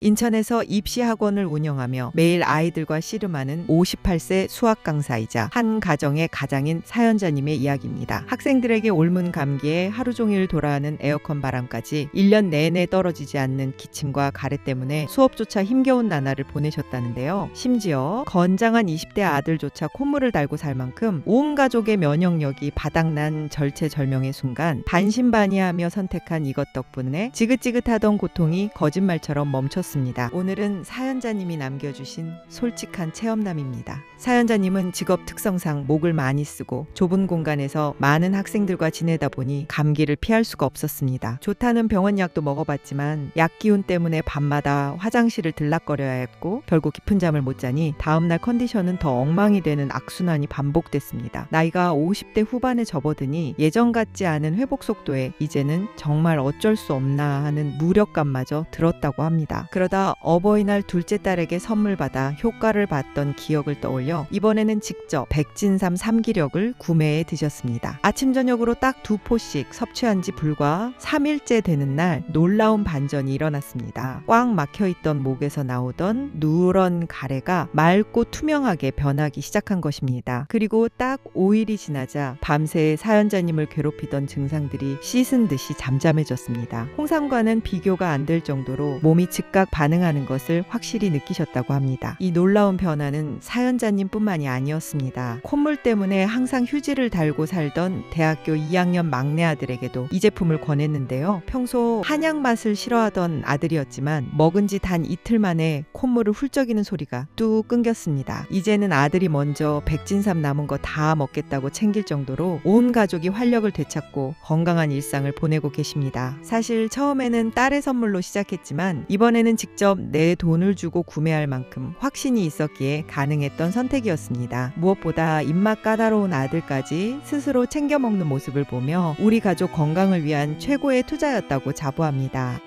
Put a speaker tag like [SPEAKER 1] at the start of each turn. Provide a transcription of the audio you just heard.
[SPEAKER 1] 인천에서 입시학원을 운영하며 매일 아이들과 씨름하는 58세 수학 강사이자 한 가정의 가장인 사연자님의 이야기입니다. 학생들에게 옮은 감기에 하루 종일 돌아가는 에어컨 바람까지 1년 내내 떨어지지 않는 기침과 가래 때문에 수업조차 힘겨운 나날을 보내셨다는데요. 심지어 건장한 20대 아들조차 콧물을 달고 살 만큼 온 가족의 면역력이 바닥난 절체절명의 순간 반신반의하며 선택한 이것 덕분에 지긋지긋하던 고통이 거짓말처럼 멈췄습니다. 오늘은 사연자님이 남겨주신 솔직한 체험담입니다. 사연자님은 직업 특성상 목을 많이 쓰고 좁은 공간에서 많은 학생들과 지내다 보니 감기를 피할 수가 없었습니다. 좋다는 병원 약도 먹어봤지만 약 기운 때문에 밤마다 화장실을 들락거려야 했고 결국 깊은 잠을 못 자니 다음날 컨디션은 더 엉망이 되는 악순환이 반복됐습니다. 나이가 50대 후반에 접어드니 예전 같지 않은 회복 속도에 이제는 정말 어쩔 수 없나 하는 무력감마저 들었다고 합니다. 그러다 어버이날 둘째 딸에게 선물 받아 효과를 봤던 기억을 떠올려 이번에는 직접 백진삼 3기력을 구매해 드셨습니다. 아침 저녁으로 딱 2포씩 섭취한 지 불과 3일째 되는 날 놀라운 반전이 일어났습니다. 꽉 막혀있던 목에서 나오던 누런 가래가 맑고 투명하게 변하기 시작한 것입니다. 그리고 딱 5일이 지나자 밤새 사연자님을 괴롭히던 증상들이 씻은 듯이 잠잠해졌습니다. 홍삼과는 비교가 안 될 정도로 몸이 즉각 반응하는 것을 확실히 느끼셨다고 합니다. 이 놀라운 변화는 사연자님뿐만이 아니었습니다. 콧물 때문에 항상 휴지를 달고 살던 대학교 2학년 막내 아들에게도 이 제품을 권했는데요. 평소 한약 맛을 싫어하던 아들이었지만 먹은 지 단 이틀 만에 콧물을 훌쩍이는 소리가 뚝 끊겼습니다. 이제는 아들이 먼저 백진삼 남은 거 다 먹겠다고 챙길 정도로 온 가족이 활력을 되찾고 건강한 일상을 보내고 계십니다. 사실 처음에는 딸의 선물로 시작했지만 이번에는 직접 내 돈을 주고 구매할 만큼 확신이 있었기에 가능했던 선택이었습니다. 무엇보다 입맛 까다로운 아들까지 스스로 챙겨 먹는 모습을 보며 우리 가족 건강을 위한 최고의 투자였다고 자부합니다.